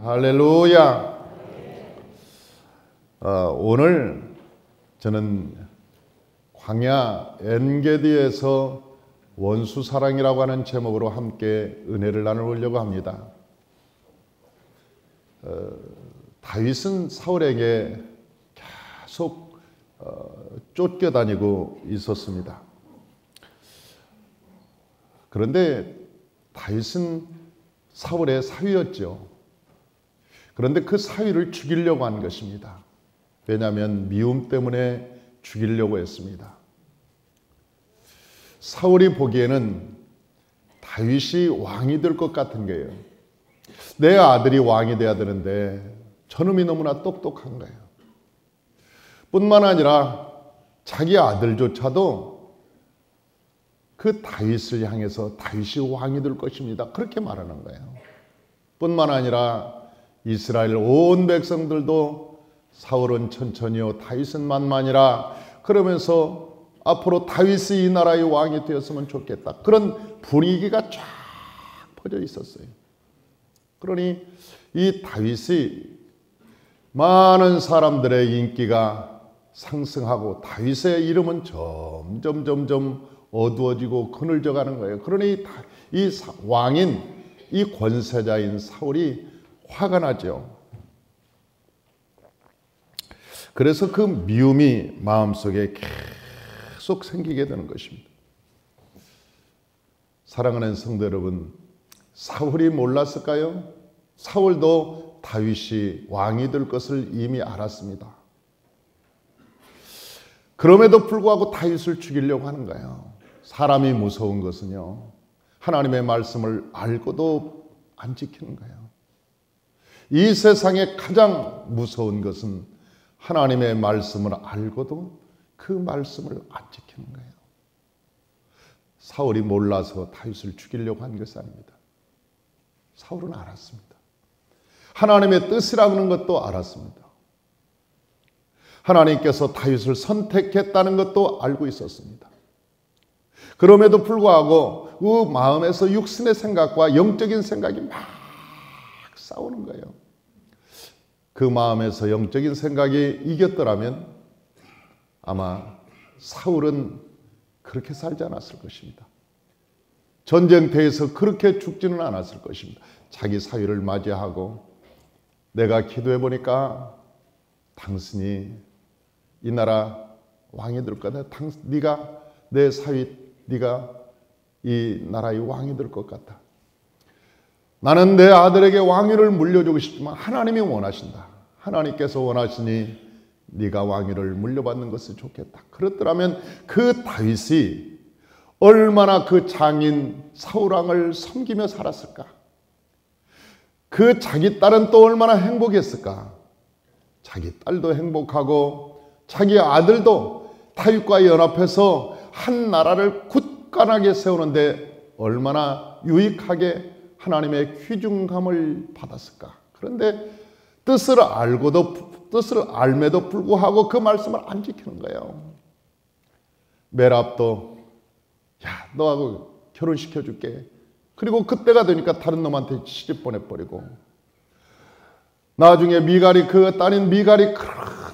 할렐루야. 오늘 저는 광야 엔게디에서 원수사랑이라고 하는 제목으로 함께 은혜를 나누려고 합니다. 다윗은 사울에게 계속 쫓겨다니고 있었습니다. 그런데 다윗은 사울의 사위였죠. 그런데 그 사위를 죽이려고 한 것입니다. 왜냐하면 미움 때문에 죽이려고 했습니다. 사울이 보기에는 다윗이 왕이 될 것 같은 거예요. 내 아들이 왕이 돼야 되는데 저놈이 너무나 똑똑한 거예요. 뿐만 아니라 자기 아들조차도 그 다윗을 향해서 다윗이 왕이 될 것입니다. 그렇게 말하는 거예요. 뿐만 아니라 이스라엘 온 백성들도 사울은 천천히요 다윗은 만만이라 그러면서 앞으로 다윗이 이 나라의 왕이 되었으면 좋겠다. 그런 분위기가 쫙 퍼져 있었어요. 그러니 이 다윗이 많은 사람들의 인기가 상승하고 다윗의 이름은 점점 어두워지고 그늘져 가는 거예요. 그러니 이 왕인 이 권세자인 사울이 화가 나죠. 그래서 그 미움이 마음속에 계속 생기게 되는 것입니다. 사랑하는 성도 여러분, 사울이 몰랐을까요? 사울도 다윗이 왕이 될 것을 이미 알았습니다. 그럼에도 불구하고 다윗을 죽이려고 하는 거예요. 사람이 무서운 것은요, 하나님의 말씀을 알고도 안 지키는 거예요. 이 세상에 가장 무서운 것은 하나님의 말씀을 알고도 그 말씀을 안 지키는 거예요. 사울이 몰라서 다윗을 죽이려고 한 것이 아닙니다. 사울은 알았습니다. 하나님의 뜻이라는 것도 알았습니다. 하나님께서 다윗을 선택했다는 것도 알고 있었습니다. 그럼에도 불구하고 그 마음에서 육신의 생각과 영적인 생각이 막 싸우는 거예요. 그 마음에서 영적인 생각이 이겼더라면 아마 사울은 그렇게 살지 않았을 것입니다. 전쟁터에서 그렇게 죽지는 않았을 것입니다. 자기 사위를 맞이하고 내가 기도해 보니까 당신이 이 나라 왕이 될 거다. 네가 내 사위, 네가 이 나라의 왕이 될 것 같다. 나는 내 아들에게 왕위를 물려주고 싶지만 하나님이 원하신다. 하나님께서 원하시니 네가 왕위를 물려받는 것이 좋겠다. 그렇더라면 그 다윗이 얼마나 그 장인 사울왕을 섬기며 살았을까? 그 자기 딸은 또 얼마나 행복했을까? 자기 딸도 행복하고 자기 아들도 다윗과 연합해서 한 나라를 굳건하게 세우는데 얼마나 유익하게 하나님의 귀중감을 받았을까? 그런데 뜻을 알매도 불구하고 그 말씀을 안 지키는 거예요. 메랍도 야, 너하고 결혼시켜줄게. 그리고 그때가 되니까 다른 놈한테 시집 보내버리고 나중에 미갈이 그 딸인 미갈이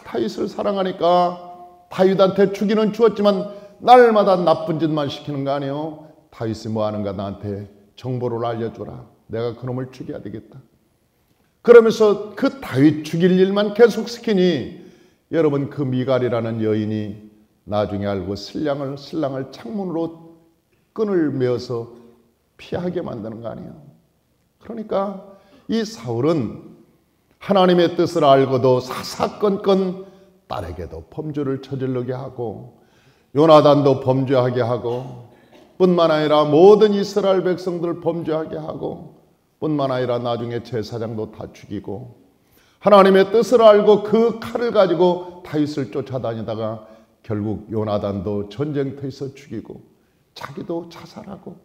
다윗을 사랑하니까 다윗한테 주기는 주었지만 날마다 나쁜 짓만 시키는 거 아니에요. 다윗이 뭐 하는가 나한테 정보를 알려줘라. 내가 그놈을 죽여야 되겠다. 그러면서 그 다윗 죽일 일만 계속 시키니 여러분 그 미갈이라는 여인이 나중에 알고 신랑을 창문으로 끈을 메어서 피하게 만드는 거 아니에요. 그러니까 이 사울은 하나님의 뜻을 알고도 사사건건 딸에게도 범죄를 저지르게 하고 요나단도 범죄하게 하고 뿐만 아니라 모든 이스라엘 백성들 범죄하게 하고 뿐만 아니라 나중에 제사장도 다 죽이고 하나님의 뜻을 알고 그 칼을 가지고 다윗을 쫓아다니다가 결국 요나단도 전쟁터에서 죽이고 자기도 자살하고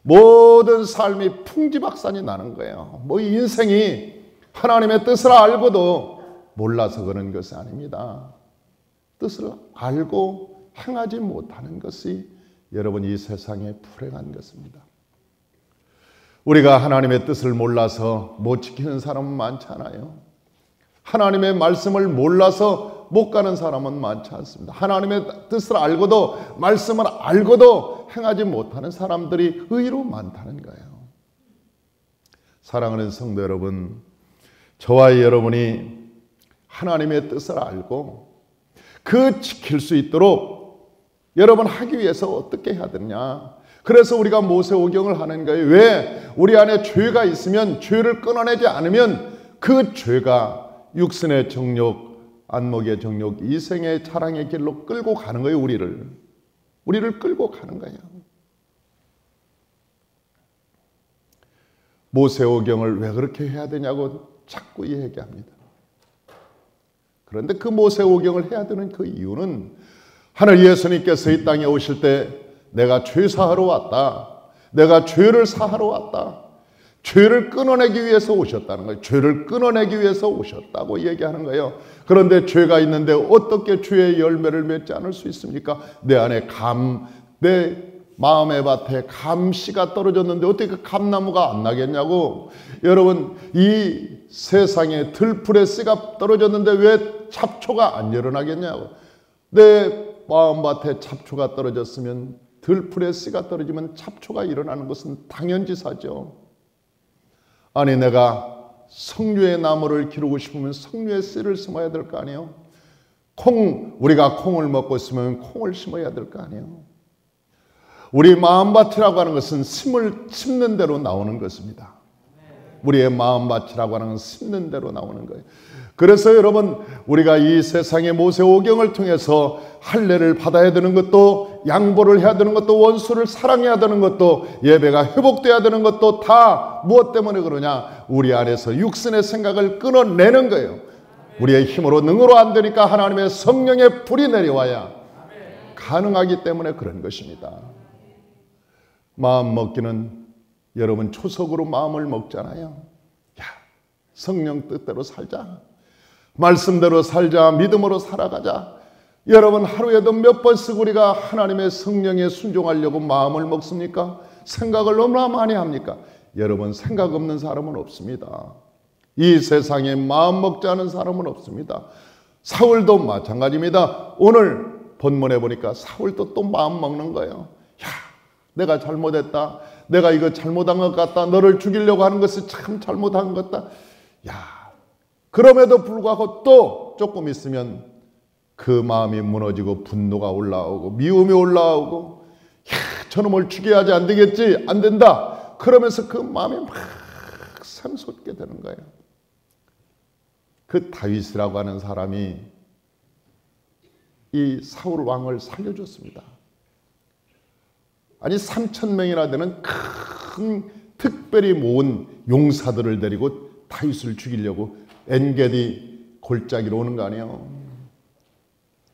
모든 삶이 풍지박산이 나는 거예요. 뭐 인생이 하나님의 뜻을 알고도 몰라서 그런 것이 아닙니다. 뜻을 알고 행하지 못하는 것이 여러분 이 세상에 불행한 것입니다. 우리가 하나님의 뜻을 몰라서 못 지키는 사람은 많잖아요. 하나님의 말씀을 몰라서 못 가는 사람은 많지 않습니다. 하나님의 뜻을 알고도 말씀을 알고도 행하지 못하는 사람들이 의외로 많다는 거예요. 사랑하는 성도 여러분, 저와 여러분이 하나님의 뜻을 알고 그 지킬 수 있도록 여러분 하기 위해서 어떻게 해야 되느냐. 그래서 우리가 모세오경을 하는 거예요. 왜? 우리 안에 죄가 있으면 죄를 끊어내지 않으면 그 죄가 육신의 정욕, 안목의 정욕, 이생의 자랑의 길로 끌고 가는 거예요. 우리를 끌고 가는 거예요. 모세오경을 왜 그렇게 해야 되냐고 자꾸 얘기합니다. 그런데 그 모세오경을 해야 되는 그 이유는 하늘 예수님께서 이 땅에 오실 때 내가 죄 사하러 왔다. 내가 죄를 사하러 왔다. 죄를 끊어내기 위해서 오셨다는 거예요. 죄를 끊어내기 위해서 오셨다고 얘기하는 거예요. 그런데 죄가 있는데 어떻게 죄의 열매를 맺지 않을 수 있습니까? 내 안에 내 마음의 밭에 감씨가 떨어졌는데 어떻게 그 감나무가 안 나겠냐고. 여러분, 이 세상에 들풀에 씨가 떨어졌는데 왜 잡초가 안 일어나겠냐고. 내 마음밭에 잡초가 떨어졌으면, 들풀에 씨가 떨어지면 잡초가 일어나는 것은 당연지사죠. 아니, 내가 석류의 나무를 기르고 싶으면 석류의 씨를 심어야 될 거 아니에요. 우리가 콩을 먹고 있으면 콩을 심어야 될 거 아니에요. 우리 마음밭이라고 하는 것은 심는 대로 나오는 것입니다. 우리의 마음밭이라고 하는 건 심는 대로 나오는 거예요. 그래서 여러분, 우리가 이 세상의 모세오경을 통해서 할례를 받아야 되는 것도, 양보를 해야 되는 것도, 원수를 사랑해야 되는 것도, 예배가 회복돼야 되는 것도 다 무엇 때문에 그러냐? 우리 안에서 육신의 생각을 끊어내는 거예요. 우리의 힘으로 능으로 안 되니까 하나님의 성령의 불이 내려와야 가능하기 때문에 그런 것입니다. 마음 먹기는 여러분 초석으로 마음을 먹잖아요. 야, 성령 뜻대로 살자. 말씀대로 살자. 믿음으로 살아가자. 여러분, 하루에도 몇 번씩 우리가 하나님의 성령에 순종하려고 마음을 먹습니까? 생각을 너무나 많이 합니까? 여러분, 생각 없는 사람은 없습니다. 이 세상에 마음 먹지 않은 사람은 없습니다. 사울도 마찬가지입니다. 오늘 본문에 보니까 사울도 또 마음 먹는 거예요. 야, 내가 잘못했다. 내가 이거 잘못한 것 같다. 너를 죽이려고 하는 것이 참 잘못한 것 같다. 야, 그럼에도 불구하고 또 조금 있으면 그 마음이 무너지고 분노가 올라오고 미움이 올라오고, 야, 저놈을 죽여야지, 안 되겠지, 안 된다. 그러면서 그 마음이 막 샘솟게 되는 거예요. 그 다윗이라고 하는 사람이 이 사울 왕을 살려줬습니다. 아니, 3,000명이나 되는 큰 특별히 모은 용사들을 데리고 다윗을 죽이려고 엔게디 골짜기로 오는 거 아니에요.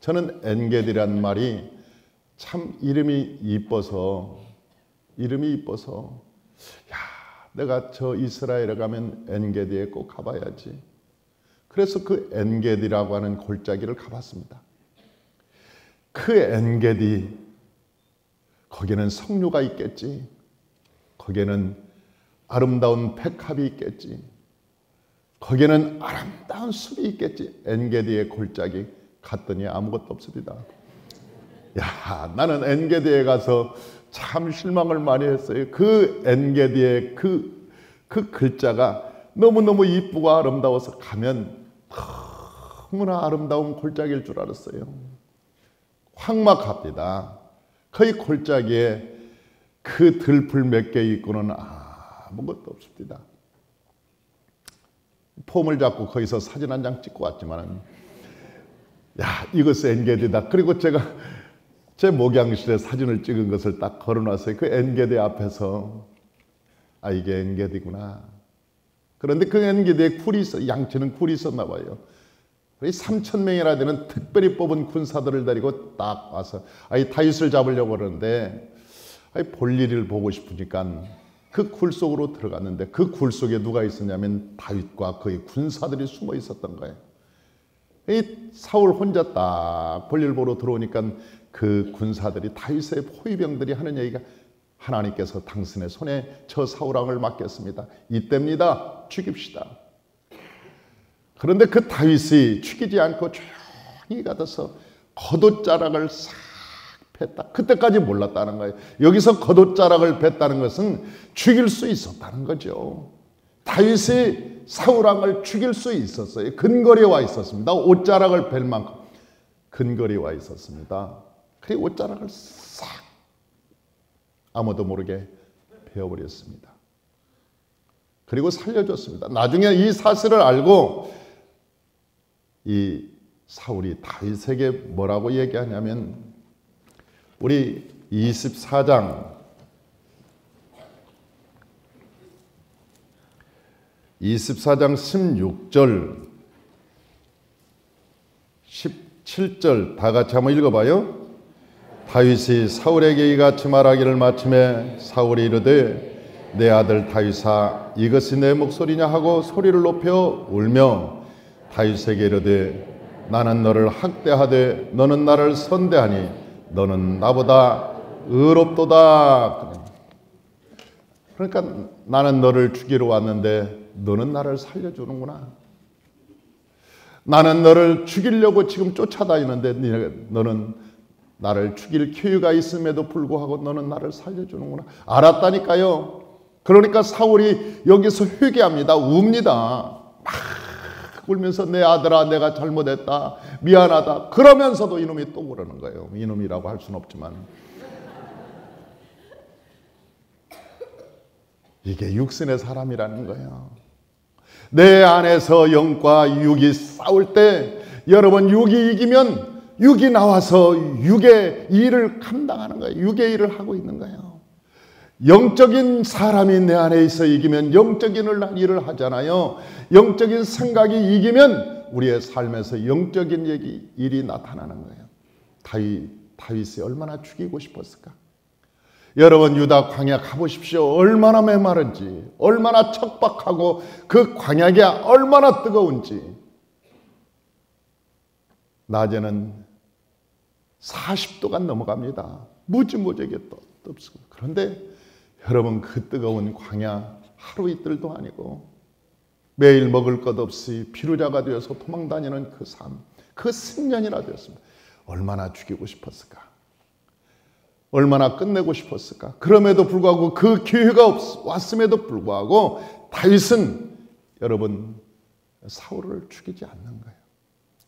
저는 엔게디란 말이 참 이름이 이뻐서 야, 내가 저 이스라엘에 가면 엔게디에 꼭 가봐야지. 그래서 그 엔게디라고 하는 골짜기를 가봤습니다. 그 엔게디, 거기는 석류가 있겠지. 거기에는 아름다운 백합이 있겠지. 거기에는 아름다운 숲이 있겠지. 엔게디의 골짜기 갔더니 아무것도 없습니다. 야, 나는 엔게디에 가서 참 실망을 많이 했어요. 그 엔게디의 그 글자가 너무너무 이쁘고 아름다워서 가면 너무나 아름다운 골짜기일 줄 알았어요. 황막합니다. 거의 골짜기에 그 들풀 몇 개 있고는 아무것도 없습니다. 폼을 잡고 거기서 사진 한 장 찍고 왔지만, 야, 이것은 엔게디다. 그리고 제가 제 목양실에 사진을 찍은 것을 딱 걸어놨어요. 그 엔게디 앞에서, 아, 이게 엔게디구나. 그런데 그 엔게디에 양치는 굴이 있었나 봐요. 3,000명이나 되는 특별히 뽑은 군사들을 데리고 딱 와서 다윗을 잡으려고 그러는데, 볼 일을 보고 싶으니까 그 굴 속으로 들어갔는데, 그 굴 속에 누가 있었냐면 다윗과 그의 군사들이 숨어 있었던 거예요. 이 사울 혼자 딱 볼일 보러 들어오니까 그 군사들이, 다윗의 호위병들이 하는 얘기가, 하나님께서 당신의 손에 저 사울왕을 맡겼습니다. 이때입니다. 죽입시다. 그런데 그 다윗이 죽이지 않고 조용히 가서 겉옷자락을 싹 뺐다. 그때까지 몰랐다는 거예요. 여기서 겉옷자락을 뺐다는 것은 죽일 수 있었다는 거죠. 다윗이 사울왕을 죽일 수 있었어요. 근거리에 와 있었습니다. 옷자락을 뺄 만큼 근거리에 와 있었습니다. 그 옷자락을 싹 아무도 모르게 베어버렸습니다. 그리고 살려줬습니다. 나중에 이 사실을 알고 이 사울이 다윗에게 뭐라고 얘기하냐면 우리 24장 16절 17절 다 같이 한번 읽어봐요. 다윗이 사울에게 이같이 말하기를 마침에 사울이 이르되 내 아들 다윗아 이것이 내 목소리냐 하고 소리를 높여 울며 다윗에게 이르되 나는 너를 학대하되 너는 나를 선대하니 너는 나보다 의롭도다. 그러니까 나는 너를 죽이러 왔는데 너는 나를 살려주는구나. 나는 너를 죽이려고 지금 쫓아다니는데 너는 나를 죽일 기회가 있음에도 불구하고 너는 나를 살려주는구나. 알았다니까요. 그러니까 사울이 여기서 회개합니다. 웁니다. 막 울면서 내 아들아 내가 잘못했다. 미안하다. 그러면서도 이놈이 또 그러는 거예요. 이놈이라고 할 수는 없지만. 이게 육신의 사람이라는 거예요. 내 안에서 영과 육이 싸울 때 여러분 육이 이기면 육이 나와서 육의 일을 감당하는 거예요. 육의 일을 하고 있는 거예요. 영적인 사람이 내 안에 있어 이기면 영적인 일을 하잖아요. 영적인 생각이 이기면 우리의 삶에서 영적인 일이 나타나는 거예요. 다윗이 얼마나 죽이고 싶었을까? 여러분 유다 광야 가보십시오. 얼마나 메마른지, 얼마나 척박하고 그 광야가 얼마나 뜨거운지. 낮에는 40도가 넘어갑니다. 무지무지하게 덥고. 그런데 여러분 그 뜨거운 광야 하루 이틀도 아니고 매일 먹을 것 없이 비루자가 되어서 도망다니는 그 삶, 그 10년이나 되었습니다. 얼마나 죽이고 싶었을까? 얼마나 끝내고 싶었을까? 그럼에도 불구하고 그 기회가 왔음에도 불구하고 다윗은 여러분 사울을 죽이지 않는 거예요.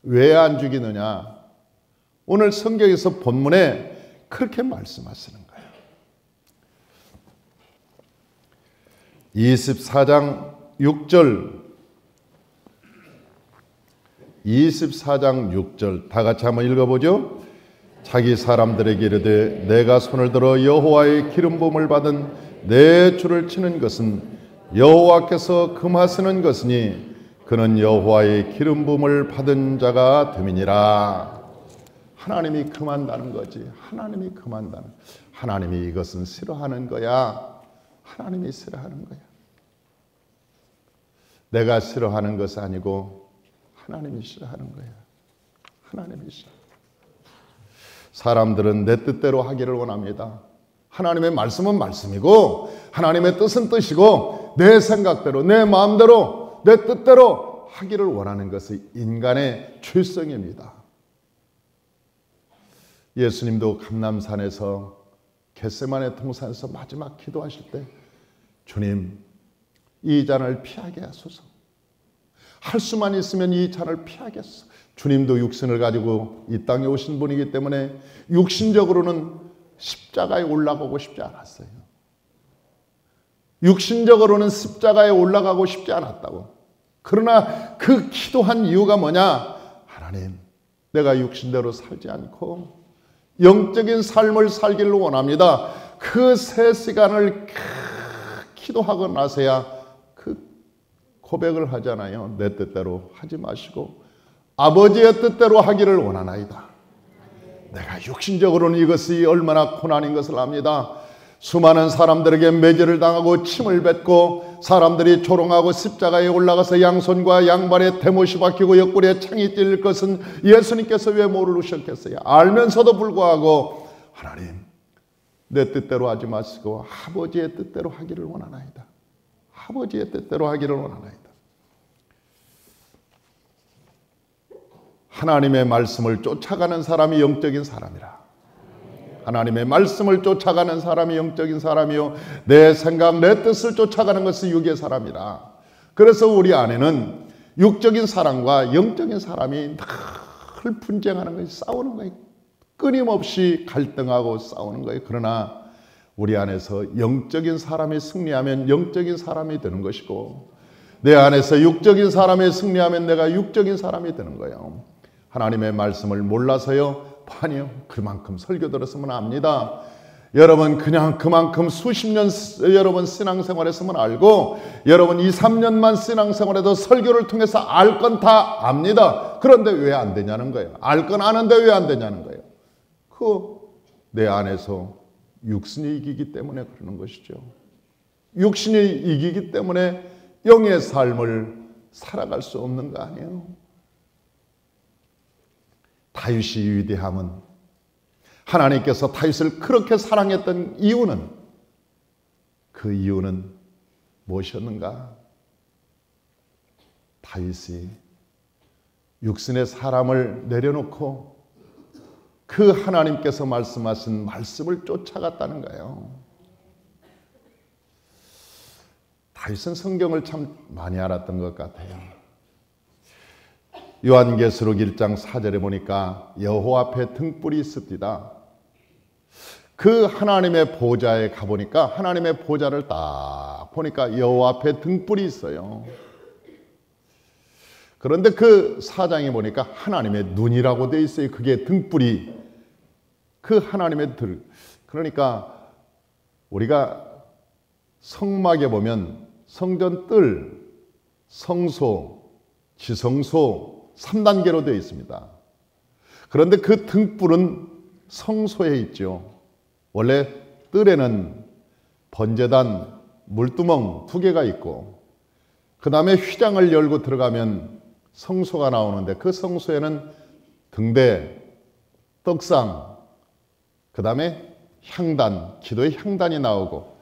왜 안 죽이느냐? 오늘 성경에서 본문에 그렇게 말씀하시는 거예요. 24장 6절 24장 6절 다 같이 한번 읽어보죠. 자기 사람들에게 이르되 내가 손을 들어 여호와의 기름 부음을 받은 내 주를 치는 것은 여호와께서 금하시는 것이니 그는 여호와의 기름 부음을 받은 자가 됨이니라. 하나님이 금한다는 거지. 하나님이 금한다는. 하나님이 이것은 싫어하는 거야. 하나님이 싫어하는 거야. 내가 싫어하는 것이 아니고 하나님이 싫어하는 거야. 하나님이 싫어. 사람들은 내 뜻대로 하기를 원합니다. 하나님의 말씀은 말씀이고 하나님의 뜻은 뜻이고 내 생각대로 내 마음대로 내 뜻대로 하기를 원하는 것이 인간의 죄성입니다. 예수님도 감람산에서 겟세마네 동산에서 마지막 기도하실 때 주님 이 잔을 피하게 하소서. 할 수만 있으면 이 잔을 피하게 하소서. 주님도 육신을 가지고 이 땅에 오신 분이기 때문에 육신적으로는 십자가에 올라가고 싶지 않았어요. 육신적으로는 십자가에 올라가고 싶지 않았다고. 그러나 그 기도한 이유가 뭐냐? 하나님, 내가 육신대로 살지 않고 영적인 삶을 살기를 원합니다. 그 3시간을 기도하고 나서야 그 고백을 하잖아요. 내 뜻대로 하지 마시고 아버지의 뜻대로 하기를 원하나이다. 내가 육신적으로는 이것이 얼마나 고난인 것을 압니다. 수많은 사람들에게 매질을 당하고 침을 뱉고 사람들이 조롱하고 십자가에 올라가서 양손과 양발에 대못이 박히고 옆구리에 창이 찔릴 것은 예수님께서 왜 모르셨겠어요? 알면서도 불구하고 하나님 내 뜻대로 하지 마시고 아버지의 뜻대로 하기를 원하나이다. 아버지의 뜻대로 하기를 원하나이다. 하나님의 말씀을 쫓아가는 사람이 영적인 사람이라. 하나님의 말씀을 쫓아가는 사람이 영적인 사람이요, 내 생각, 내 뜻을 쫓아가는 것은 육의 사람이라. 그래서 우리 안에는 육적인 사람과 영적인 사람이 늘 분쟁하는 거예요. 싸우는 거예요. 끊임없이 갈등하고 싸우는 거예요. 그러나 우리 안에서 영적인 사람이 승리하면 영적인 사람이 되는 것이고, 내 안에서 육적인 사람이 승리하면 내가 육적인 사람이 되는 거예요. 하나님의 말씀을 몰라서요? 아니요. 그만큼 설교 들었으면 압니다. 여러분 그냥 그만큼 수십 년 여러분 신앙생활했으면 알고, 여러분 2, 3년만 신앙생활해도 설교를 통해서 알 건 다 압니다. 그런데 왜 안 되냐는 거예요. 알 건 아는데 왜 안 되냐는 거예요. 내 안에서 육신이 이기기 때문에 그러는 것이죠. 육신이 이기기 때문에 영의 삶을 살아갈 수 없는 거 아니에요. 다윗이 위대함은, 하나님께서 다윗을 그렇게 사랑했던 이유는, 그 이유는 무엇이었는가? 다윗이 육신의 사람을 내려놓고 그 하나님께서 말씀하신 말씀을 쫓아갔다는 거예요. 다윗은 성경을 참 많이 알았던 것 같아요. 요한계시록 1장 4절에 보니까 여호와 앞에 등불이 있습니다. 그 하나님의 보좌에 가보니까, 하나님의 보좌를 딱 보니까 여호와 앞에 등불이 있어요. 그런데 그 4장에 보니까 하나님의 눈이라고 되어 있어요. 그게 등불이, 그 하나님의 그러니까 우리가 성막에 보면 성전 뜰, 성소, 지성소 3단계로 되어 있습니다. 그런데 그 등불은 성소에 있죠. 원래 뜰에는 번제단, 물두멍 2개가 있고, 그 다음에 휘장을 열고 들어가면 성소가 나오는데, 그 성소에는 등대, 떡상, 그 다음에 향단, 기도의 향단이 나오고,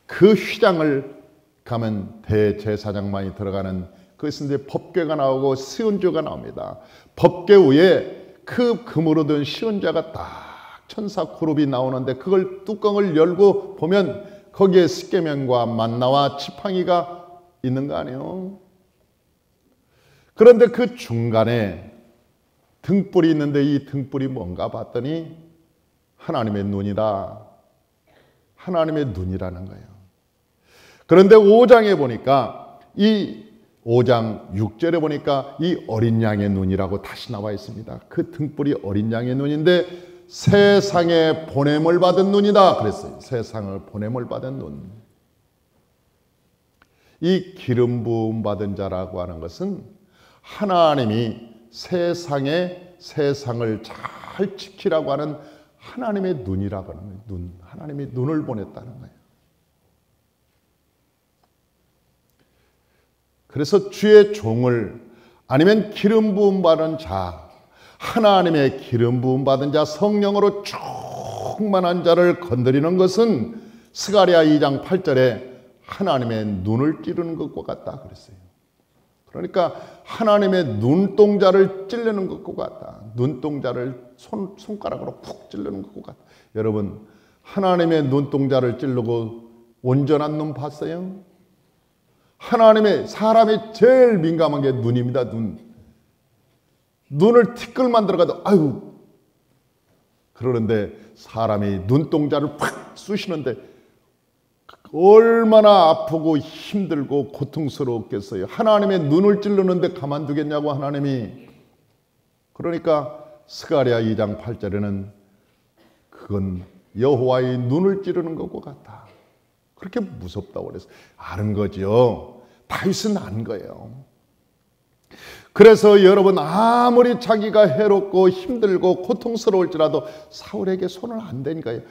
그 휘장을 가면 대제사장만이 들어가는, 그것은 이제 법궤가 나오고 시온주가 나옵니다. 법궤 위에 그 금으로 된 시온자가 딱 천사 그룹이 나오는데, 그걸 뚜껑을 열고 보면 거기에 십계명과 만나와 지팡이가 있는 거 아니에요? 그런데 그 중간에 등불이 있는데, 이 등불이 뭔가 봤더니 하나님의 눈이다. 하나님의 눈이라는 거예요. 그런데 5장에 보니까, 이 5장 6절에 보니까 이 어린 양의 눈이라고 다시 나와 있습니다. 그 등불이 어린 양의 눈인데 세상에 보냄을 받은 눈이다 그랬어요. 세상을 보냄을 받은 눈. 이 기름 부음 받은 자라고 하는 것은 하나님이 세상을 잘 지키라고 하는 하나님의 눈이라고 하는 거예요. 눈. 하나님이 눈을 보냈다는 거예요. 그래서 주의 종을, 아니면 기름 부음 받은 자, 하나님의 기름 부음 받은 자, 성령으로 충만한 자를 건드리는 것은 스가랴 2장 8절에 하나님의 눈을 찌르는 것과 같다 그랬어요. 그러니까 하나님의 눈동자를 찌르는 것과 같다. 눈동자를 손가락으로 푹 찌르는 것과 같다. 여러분, 하나님의 눈동자를 찌르고 온전한 눈 봤어요? 하나님의, 사람이 제일 민감한 게 눈입니다. 눈을 티끌 만들어가도 아유, 그러는데 사람이 눈동자를 팍 쑤시는데 얼마나 아프고 힘들고 고통스러웠겠어요. 하나님의 눈을 찌르는데 가만두겠냐고 하나님이. 그러니까 스가랴 2장 8절에는 그건 여호와의 눈을 찌르는 것과 같다. 그렇게 무섭다고 그랬어요. 아는 거죠. 다윗은 안 거예요. 그래서 여러분, 아무리 자기가 해롭고 힘들고 고통스러울지라도 사울에게 손을 안 댄 거예요.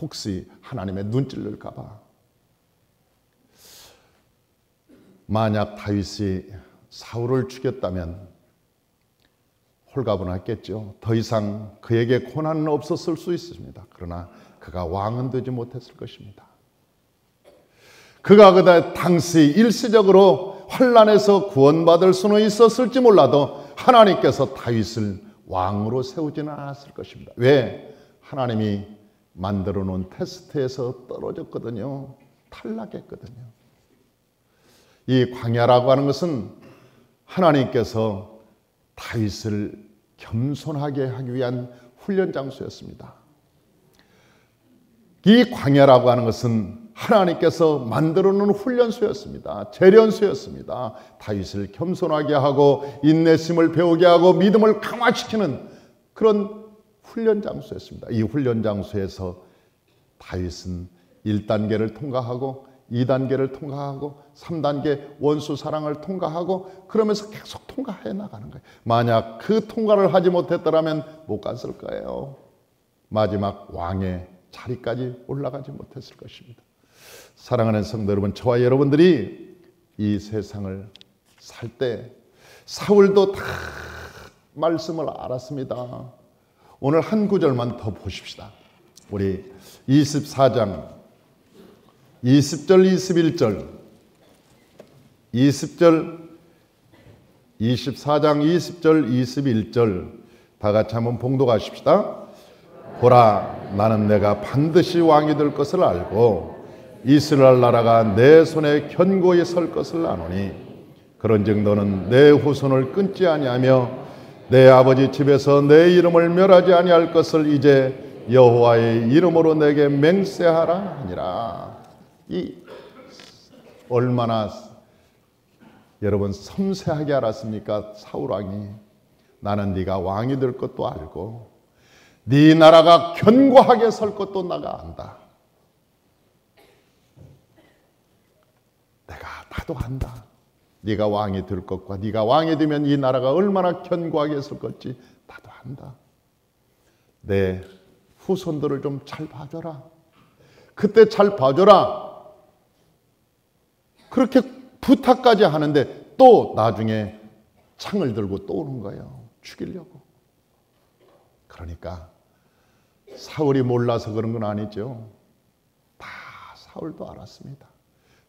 혹시 하나님의 눈 찔릴까 봐. 만약 다윗이 사울을 죽였다면 홀가분했겠죠. 더 이상 그에게 고난은 없었을 수 있습니다. 그러나 그가 왕은 되지 못했을 것입니다. 그가 그다 당시 일시적으로 환난에서 구원받을 수는 있었을지 몰라도 하나님께서 다윗을 왕으로 세우지는 않았을 것입니다. 왜? 하나님이 만들어 놓은 테스트에서 떨어졌거든요. 탈락했거든요. 이 광야라고 하는 것은 하나님께서 다윗을 겸손하게 하기 위한 훈련 장소였습니다. 이 광야라고 하는 것은 하나님께서 만들어 놓은 훈련소였습니다. 재련소였습니다. 다윗을 겸손하게 하고 인내심을 배우게 하고 믿음을 강화시키는 그런 훈련 장소였습니다. 이 훈련 장소에서 다윗은 1단계를 통과하고 2단계를 통과하고 3단계 원수 사랑을 통과하고 그러면서 계속 통과해 나가는 거예요. 만약 그 통과를 하지 못했더라면 못 갔을 거예요. 마지막 왕의 자리까지 올라가지 못했을 것입니다. 사랑하는 성도 여러분, 저와 여러분들이 이 세상을 살 때 사울도 다 말씀을 알았습니다. 오늘 한 구절만 더 보십시다. 우리 24장 20절 21절 20절 24장 20절 21절 다 같이 한번 봉독하십시다. 보라, 나는 내가 반드시 왕이 될 것을 알고 이스라엘 나라가 내 손에 견고히 설 것을 아노니 그런즉 너는 내 후손을 끊지 아니하며 내 아버지 집에서 내 이름을 멸하지 아니할 것을 이제 여호와의 이름으로 내게 맹세하라 하니라. 이 얼마나 여러분 섬세하게 알았습니까? 사울 왕이 나는 네가 왕이 될 것도 알고 네 나라가 견고하게 설 것도 나가 안다. 나도 안다. 네가 왕이 될 것과 네가 왕이 되면 이 나라가 얼마나 견고하게 설 것지 나도 안다. 내 후손들을 좀 잘 봐줘라. 그때 잘 봐줘라. 그렇게 부탁까지 하는데 또 나중에 창을 들고 또 오는 거예요. 죽이려고. 그러니까 사울이 몰라서 그런 건 아니죠. 다 사울도 알았습니다.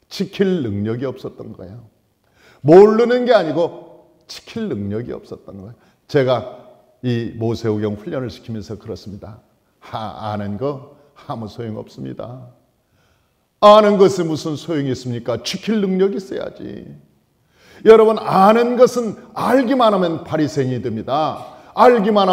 지킬 능력이 없었던 거예요. 모르는 게 아니고 지킬 능력이 없었던 거예요. 제가 이 모세오경 훈련을 시키면서 그렇습니다. 아는 거 아무 소용없습니다. 아는 것이 무슨 소용이 있습니까? 지킬 능력이 있어야지. 여러분, 아는 것은 알기만 하면 바리새인이 됩니다. 알기만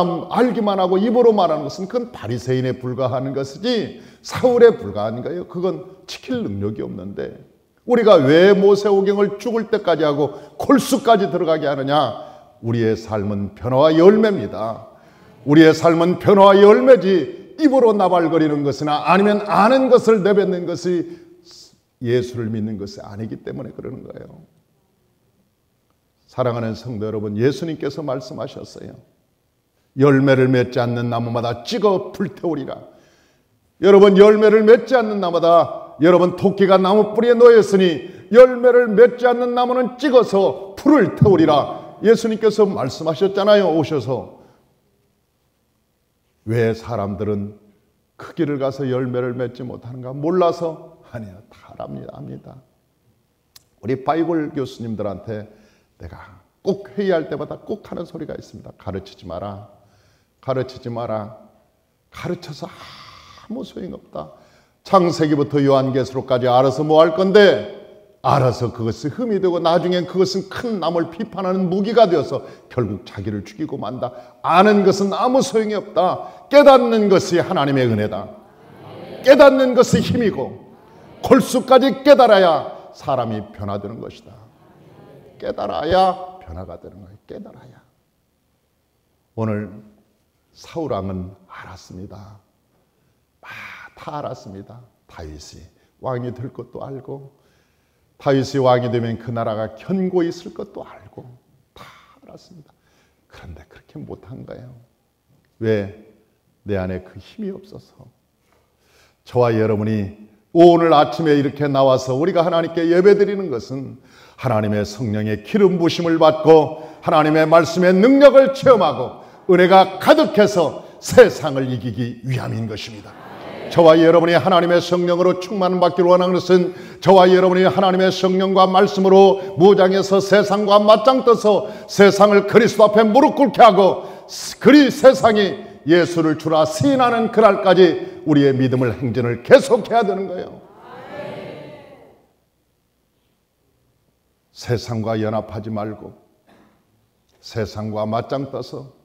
하고 입으로 말하는 것은 그건 바리새인에 불과하는 것이지 사울에 불과한 거예요. 그건 지킬 능력이 없는데 우리가 왜 모세오경을 죽을 때까지 하고 골수까지 들어가게 하느냐? 우리의 삶은 변화와 열매입니다. 우리의 삶은 변화와 열매지 입으로 나발거리는 것이나 아니면 아는 것을 내뱉는 것이 예수를 믿는 것이 아니기 때문에 그러는 거예요. 사랑하는 성도 여러분, 예수님께서 말씀하셨어요. 열매를 맺지 않는 나무마다 찍어 불태우리라. 여러분, 열매를 맺지 않는 나무마다 여러분 토끼가 나무 뿌리에 놓였으니 열매를 맺지 않는 나무는 찍어서 불을 태우리라. 예수님께서 말씀하셨잖아요. 오셔서. 왜 사람들은 그 길을 가서 열매를 맺지 못하는가? 몰라서? 아니요, 다 압니다. 우리 바이블 교수님들한테 내가 꼭 회의할 때마다 꼭 하는 소리가 있습니다. 가르치지 마라. 가르쳐서 아무 소용없다. 창세기부터 요한계시록까지 알아서 뭐 할 건데 알아서 그것이 흠이 되고 나중엔 그것은 큰 남을 비판하는 무기가 되어서 결국 자기를 죽이고 만다. 아는 것은 아무 소용이 없다. 깨닫는 것이 하나님의 은혜다. 깨닫는 것이 힘이고 골수까지 깨달아야 사람이 변화되는 것이다. 깨달아야 변화가 되는 거예요. 깨달아야. 오늘 사울왕은 알았습니다. 다 알았습니다. 다윗이 왕이 될 것도 알고 다윗이 왕이 되면 그 나라가 견고히 있을 것도 알고 다 알았습니다. 그런데 그렇게 못한 거예요. 왜? 내 안에 그 힘이 없어서. 저와 여러분이 오늘 아침에 이렇게 나와서 우리가 하나님께 예배드리는 것은 하나님의 성령의 기름 부심을 받고 하나님의 말씀의 능력을 체험하고 은혜가 가득해서 세상을 이기기 위함인 것입니다. 저와 여러분이 하나님의 성령으로 충만받기를 원하는 것은 저와 여러분이 하나님의 성령과 말씀으로 무장해서 세상과 맞짱 떠서 세상을 그리스도 앞에 무릎 꿇게 하고 그리 세상이 예수를 주라 시인하는 그날까지 우리의 믿음을 행진을 계속해야 되는 거예요. 세상과 연합하지 말고 세상과 맞짱 떠서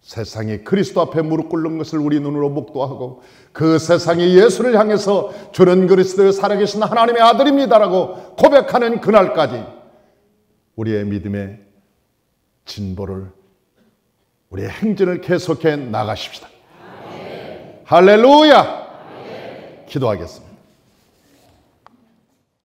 세상이 그리스도 앞에 무릎 꿇는 것을 우리 눈으로 목도하고 그 세상이 예수를 향해서 주는 그리스도의 살아계신 하나님의 아들입니다라고 고백하는 그날까지 우리의 믿음의 진보를 우리의 행진을 계속해 나가십시다. 할렐루야! 기도하겠습니다.